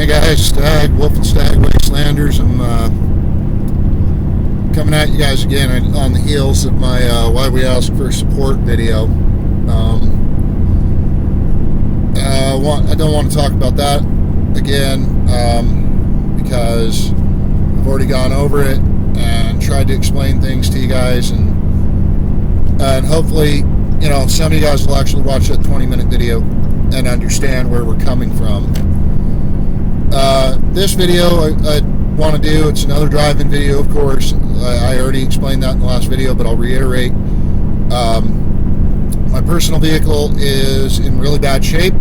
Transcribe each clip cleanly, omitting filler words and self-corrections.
Hey guys, Stag, Wolf and Stag Wastelanders. I'm coming at you guys again on the heels of my Why We Ask for Support video. I don't want to talk about that again because I've already gone over it and tried to explain things to you guys, and hopefully, you know, some of you guys will actually watch that 20-minute video and understand where we're coming from. This video I want to do, it's another drive-in video, of course. I already explained that in the last video, but I'll reiterate. My personal vehicle is in really bad shape.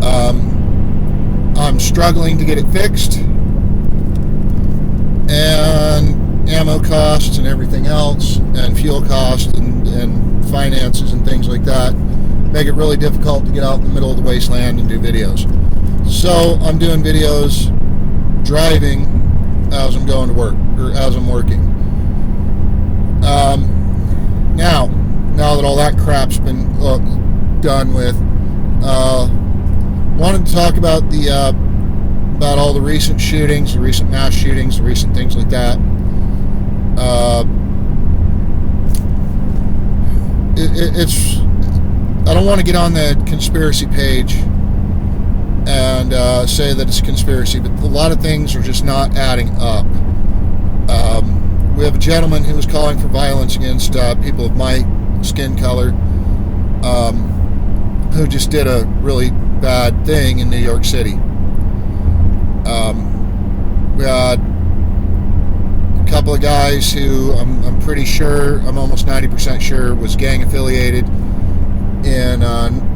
I'm struggling to get it fixed, and ammo costs and everything else, and fuel costs and finances and things like that make it really difficult to get out in the middle of the wasteland and do videos. So I'm doing videos driving as I'm going to work, or as I'm working. Now that all that crap's been done with, wanted to talk about about all the recent shootings, the recent mass shootings, the recent things like that. It's I don't want to get on the conspiracy page and say that it's a conspiracy, but a lot of things are just not adding up. We have a gentleman who was calling for violence against people of my skin color, who just did a really bad thing in New York City. We had a couple of guys who I'm pretty sure, I'm almost 90% sure, was gang affiliated in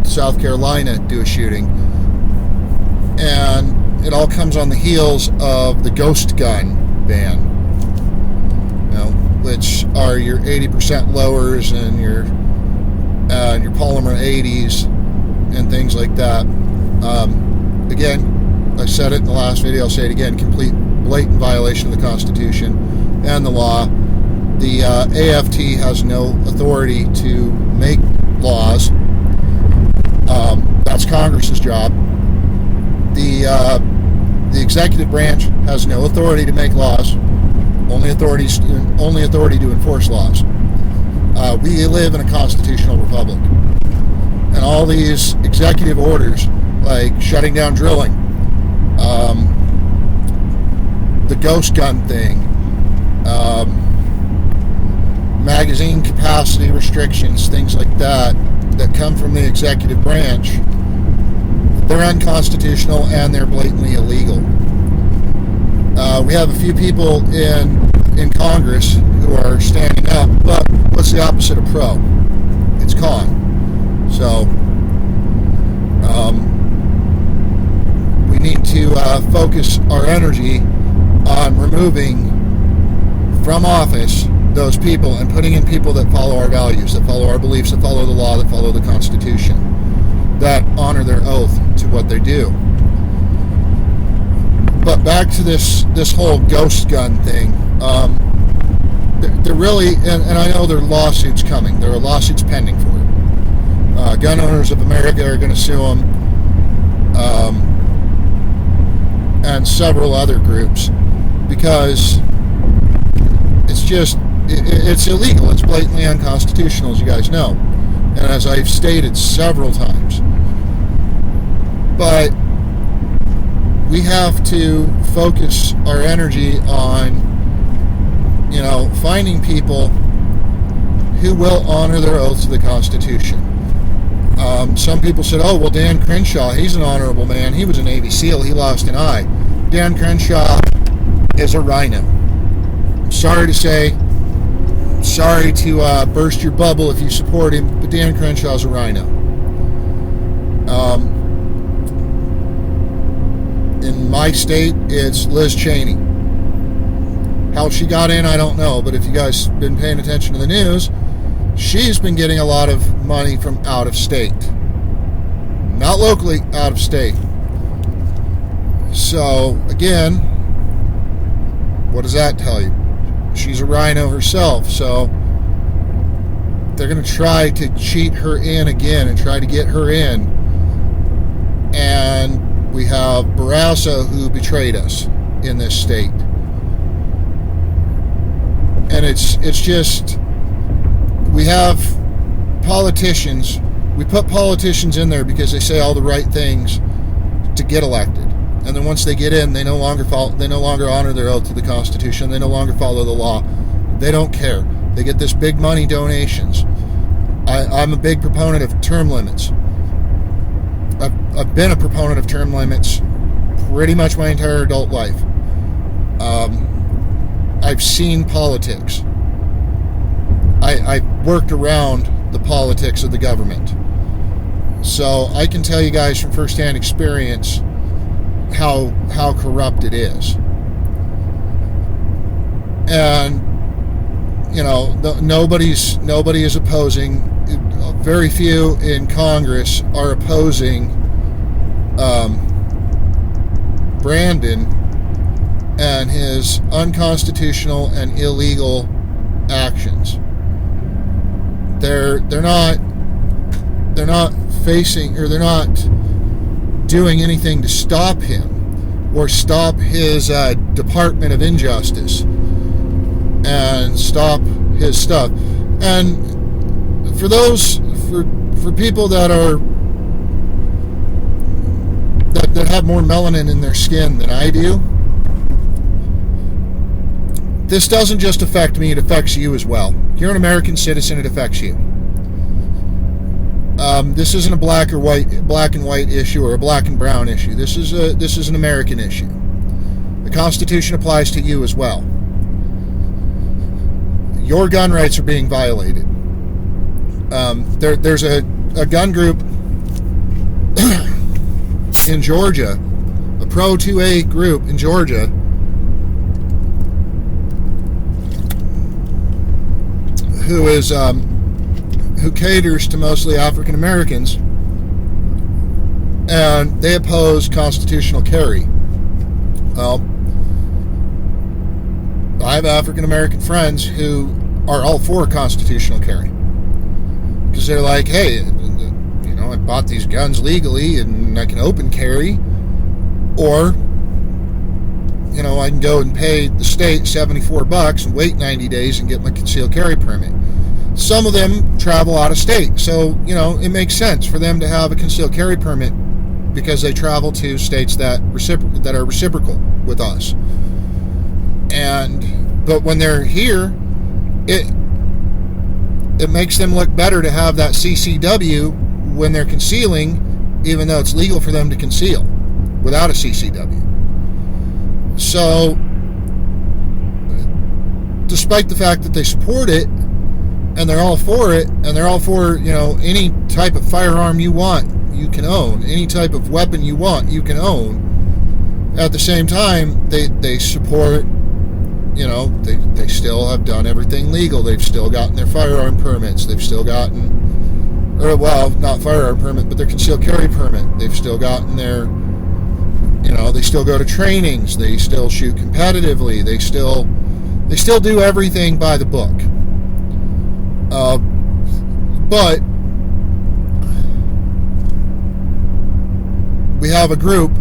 South Carolina do a shooting. And it all comes on the heels of the ghost gun ban, you know, which are your 80% lowers and your polymer 80s and things like that. Again, I said it in the last video, I'll say it again, complete blatant violation of the Constitution and the law. The AFT has no authority to make laws. That's Congress's job. The executive branch has no authority to make laws, only authority to enforce laws. We live in a constitutional republic, and all these executive orders, like shutting down drilling, the ghost gun thing, magazine capacity restrictions, things like that come from the executive branch, they're unconstitutional and they're blatantly illegal. We have a few people in Congress who are standing up, but what's the opposite of pro? It's con. So we need to focus our energy on removing from office those people and putting in people that follow our values, that follow our beliefs, that follow the law, that follow the Constitution, that honor their oath to what they do. But back to this whole ghost gun thing. They're really, and I know there are lawsuits coming. There are lawsuits pending for it. Gun Owners of America are going to sue them, and several other groups, because it's illegal. It's blatantly unconstitutional, as you guys know, and as I've stated several times. But we have to focus our energy on, you know, finding people who will honor their oaths to the Constitution. Some people said, oh, well, Dan Crenshaw, he's an honorable man. He was a Navy SEAL. He lost an eye. Dan Crenshaw is a rhino. Sorry to say, sorry to burst your bubble if you support him, but Dan Crenshaw's a rhino. In my state, it's Liz Cheney. How she got in, I don't know, but if you guys have been paying attention to the news, she's been getting a lot of money from out of state. Not locally, out of state. So, again, what does that tell you? She's a rhino herself, so they're going to try to cheat her in again and try to get her in. And We have Barrasso, who betrayed us in this state. And it's just, we have politicians. We put politicians in there because they say all the right things to get elected. And then once they get in, they no longer honor their oath to the Constitution. They no longer follow the law. They don't care. They get this big money donations. I'm a big proponent of term limits. I've been a proponent of term limits pretty much my entire adult life. I've seen politics. I worked around the politics of the government. So I can tell you guys from firsthand experience how corrupt it is. And you know, nobody is opposing. Very few in Congress are opposing Brandon and his unconstitutional and illegal actions. They're not facing, or they're not doing anything to stop him or stop his Department of Injustice and stop his stuff. And for people that have more melanin in their skin than I do, this doesn't just affect me, it affects you as well. You're an American citizen, it affects you. This isn't a black and white issue or a black and brown issue. This is an American issue. The Constitution applies to you as well. Your gun rights are being violated. There's a gun group in Georgia, a Pro 2A group in Georgia, who caters to mostly African Americans, and they oppose constitutional carry. Well, I have African American friends who are all for constitutional carry because they're like, hey, you know, I bought these guns legally and I can open carry, or you know, I can go and pay the state $74 and wait 90 days and get my concealed carry permit. Some of them travel out of state, so you know it makes sense for them to have a concealed carry permit because they travel to states that are reciprocal with us. But when they're here, it makes them look better to have that CCW when they're concealing, even though it's legal for them to conceal without a CCW. So, despite the fact that they support it, and they're all for it, and they're all for, you know, any type of firearm you want, you can own. Any type of weapon you want, you can own. At the same time, they support, you know, they still have done everything legal. They've still gotten their firearm permits. They've still gotten, or well, not firearm permit, but their concealed carry permit. They've still gotten their, you know, they still go to trainings. They still shoot competitively. They still do everything by the book. But we have a group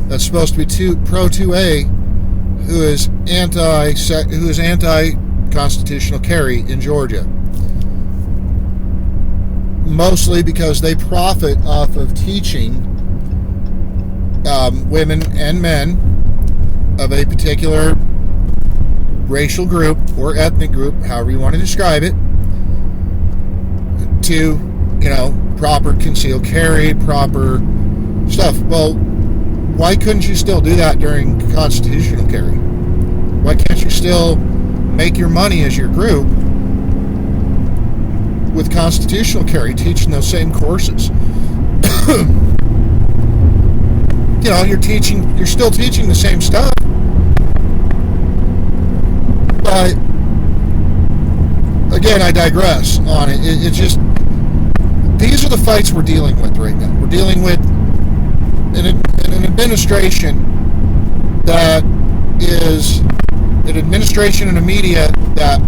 that's supposed to be Pro 2A who is anti-constitutional carry in Georgia, mostly because they profit off of teaching women and men of a particular racial group or ethnic group, however you want to describe it, to, you know, proper concealed carry, proper stuff. Well, why couldn't you still do that during constitutional carry? Why can't you still make your money as your group with constitutional carry, teaching those same courses? You know, you're still teaching the same stuff, but again, I digress on it. It's just, these are the fights we're dealing with right now. We're dealing with an administration that is an administration and a media that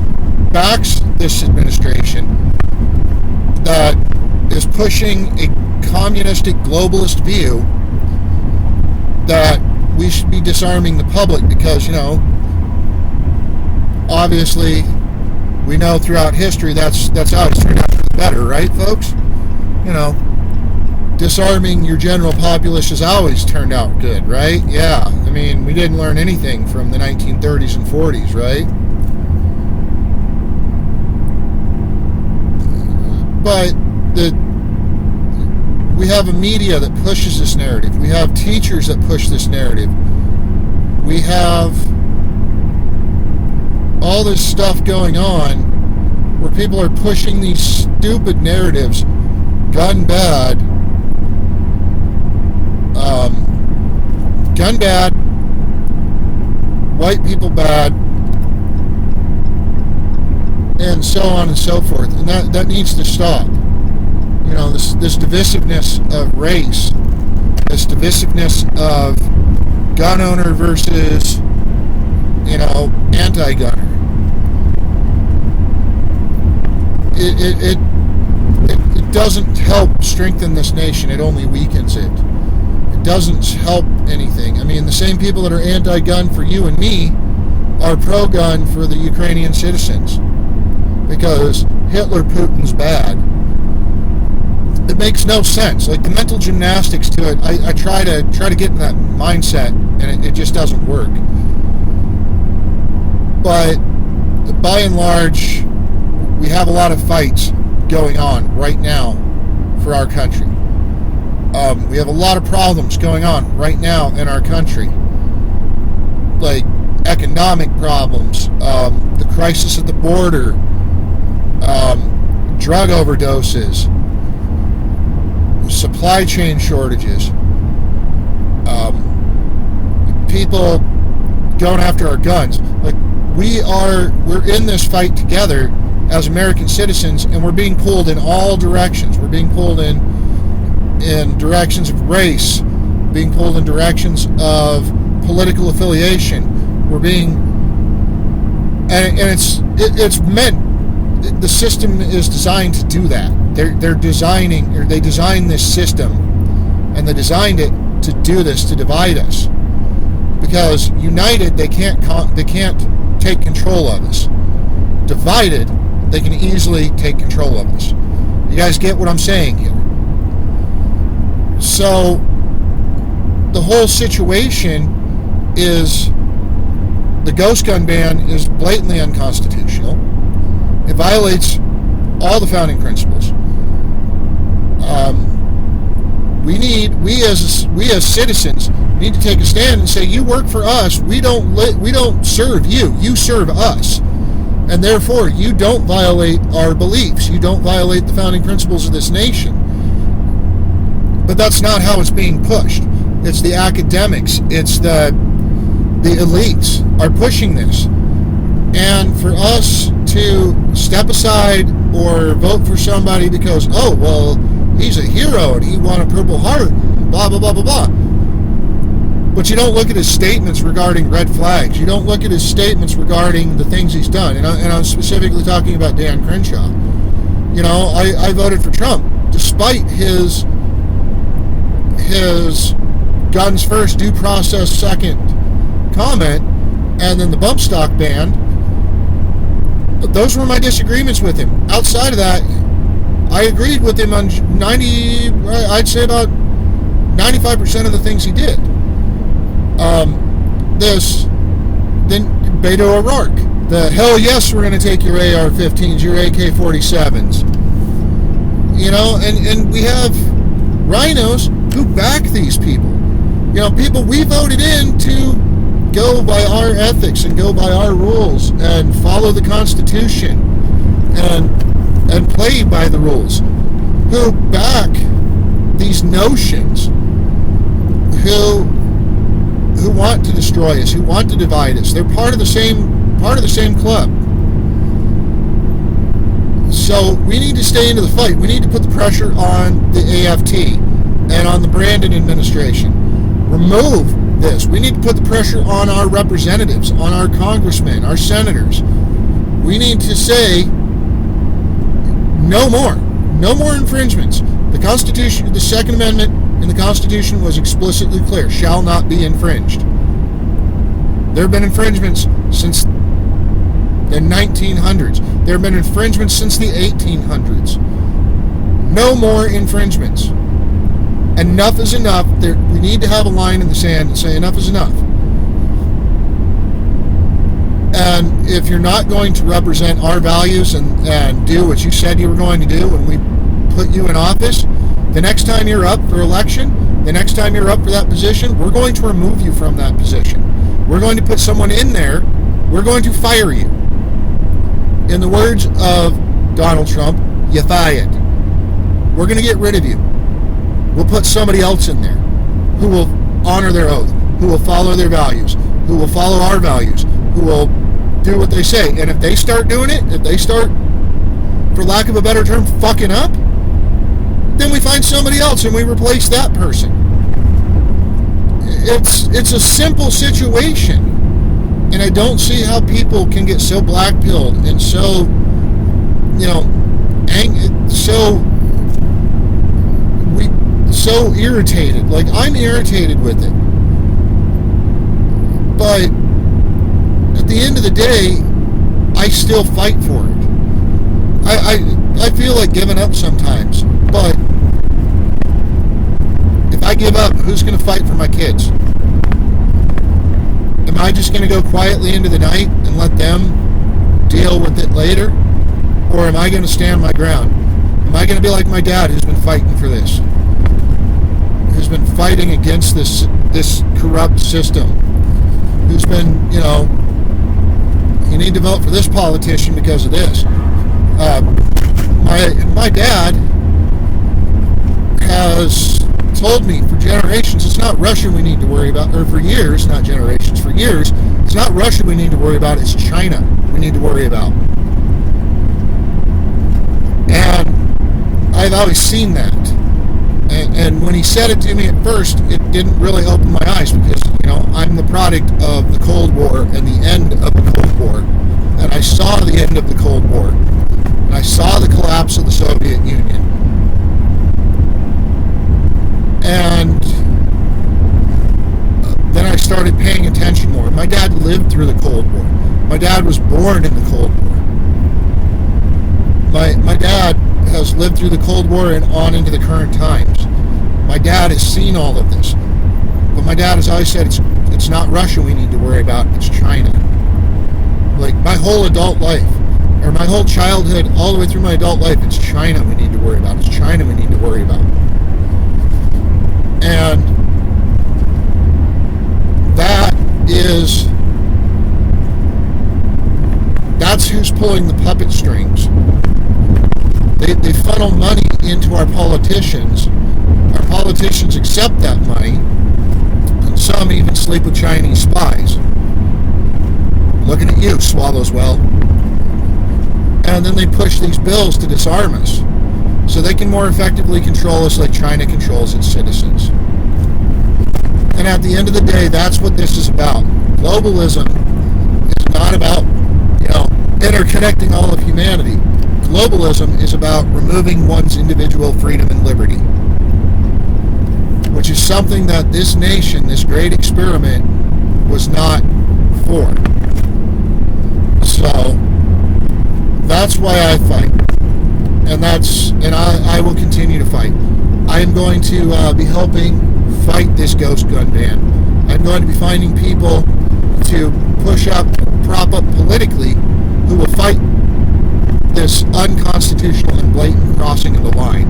backs this administration, that is pushing a communistic globalist view, disarming the public because, obviously we know throughout history that's how it's turned out for the better, right, folks? Disarming your general populace has always turned out good, right? Yeah, I mean, we didn't learn anything from the 1930s and 40s, right? But we have a media that pushes this narrative. We have teachers that push this narrative. We have all this stuff going on where people are pushing these stupid narratives, gun bad, white people bad, and so on and so forth. And that needs to stop. This divisiveness of race, this divisiveness of gun owner versus, anti-gunner. It doesn't help strengthen this nation. It only weakens it. It doesn't help anything. I mean, the same people that are anti-gun for you and me are pro-gun for the Ukrainian citizens because Hitler Putin's bad. It makes no sense. Like the mental gymnastics to it, I try to get in that mindset, and it just doesn't work. But by and large, we have a lot of fights going on right now for our country. We have a lot of problems going on right now in our country, like economic problems, the crisis at the border, drug overdoses, supply chain shortages, people going after our guns. Like we're in this fight together as American citizens, and we're being pulled in all directions. We're being pulled in directions of race, being pulled in directions of political affiliation. We're being, and it's meant. The system is designed to do that. They designed this system, and they designed it to do this, to divide us. Because united, they can't take control of us. Divided, they can easily take control of us. You guys get what I'm saying here? So the whole situation is the ghost gun ban is blatantly unconstitutional. It violates all the founding principles. We as citizens need to take a stand and say, you work for us. We don't serve you. You serve us, and therefore you don't violate our beliefs. You don't violate the founding principles of this nation. But that's not how it's being pushed. It's the academics. It's the elites are pushing this, and for us to step aside or vote for somebody because, oh, well, he's a hero and he won a Purple Heart, blah, blah, blah, blah, blah. But you don't look at his statements regarding red flags. You don't look at his statements regarding the things he's done. And I'm specifically talking about Dan Crenshaw. I voted for Trump despite his guns first, due process second comment, and then the bump stock ban. Those were my disagreements with him. Then that, I agreed with him on I'd say about 95% of the things he did. Then Beto O'Rourke, the hell yes, we're going to take your AR-15s, your AK-47s. And we have rhinos who back these people. People we voted in to go by our ethics and go by our rules and follow the Constitution and play by the rules, who back these notions, who want to destroy us, who want to divide us. They're part of the same club. So we need to stay into the fight. We need to put the pressure on the AFT and on the Brandon administration. Remove this. We need to put the pressure on our representatives, on our congressmen, our senators. We need to say no more infringements. The Constitution, the Second Amendment in the Constitution was explicitly clear: shall not be infringed. There have been infringements since the 1900s. There have been infringements since the 1800s. No more infringements. Enough is enough. We need to have a line in the sand and say enough is enough. And if you're not going to represent our values and do what you said you were going to do when we put you in office, the next time you're up for election, the next time you're up for that position, we're going to remove you from that position. We're going to put someone in there. We're going to fire you. In the words of Donald Trump, you're fired. We're going to get rid of you. We'll put somebody else in there who will honor their oath, who will follow their values, who will follow our values, who will do what they say. And if they start doing it, if they start, for lack of a better term, fucking up, then we find somebody else and we replace that person. It's a simple situation, and I don't see how people can get so black-pilled and so, so irritated. Like, I'm irritated with it. But at the end of the day, I still fight for it. I feel like giving up sometimes, but if I give up, who's going to fight for my kids? Am I just going to go quietly into the night and let them deal with it later? Or am I going to stand my ground? Am I going to be like my dad, who's been fighting for this? Who's been fighting against this corrupt system? Who's been, you need to vote for this politician because of this. My dad has told me for generations, it's not Russia we need to worry about, or for years, not generations, for years, it's not Russia we need to worry about, it's China we need to worry about. And I've always seen that. And when he said it to me at first, it didn't really open my eyes because, I'm the product of the Cold War and the end of the Cold War. And I saw the end of the Cold War. And I saw the collapse of the Soviet Union. And then I started paying attention more. My dad lived through the Cold War. My dad was born in the Cold War. My dad has lived through the Cold War and on into the current times. My dad has seen all of this. But my dad has always said it's not Russia we need to worry about, it's China. Like, my whole adult life, or my whole childhood, all the way through my adult life, it's China we need to worry about. It's China we need to worry about. And that's who's pulling the puppet strings. They funnel money into our politicians. Our politicians accept that money, and some even sleep with Chinese spies. Looking at you, Swallowswell. And then they push these bills to disarm us, so they can more effectively control us like China controls its citizens. And at the end of the day, that's what this is about. Globalism is not about, interconnecting all of humanity. Globalism is about removing one's individual freedom and liberty, which is something that this nation, this great experiment, was not for. So that's why I fight, and I will continue to fight. I am going to be helping fight this ghost gun ban. I'm going to be finding people to prop up politically, who will fight this unconstitutional and blatant crossing of the line.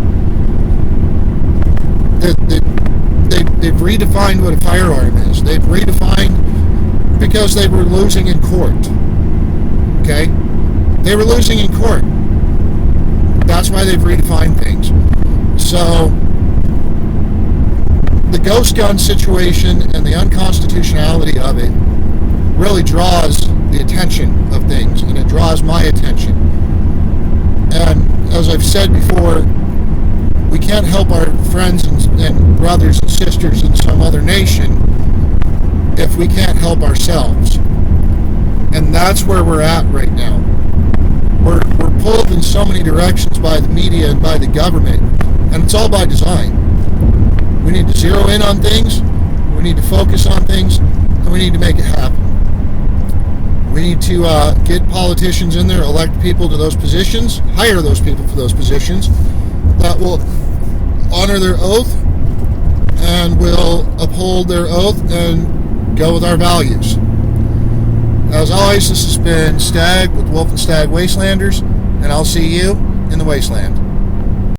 They've redefined what a firearm is. They've redefined, because they were losing in court. Okay? They were losing in court. That's why they've redefined things. So, the ghost gun situation and the unconstitutionality of it really draws the attention of things, and it draws my attention. And as I've said before, we can't help our friends and brothers and sisters in some other nation if we can't help ourselves. And that's where we're at right now. We're pulled in so many directions by the media and by the government, and it's all by design. We need to zero in on things, we need to focus on things, and we need to make it happen. We need to get politicians in there, elect people to those positions, hire those people for those positions that will honor their oath and will uphold their oath and go with our values. As always, this has been Stag with Wolf and Stag Wastelanders, and I'll see you in the Wasteland.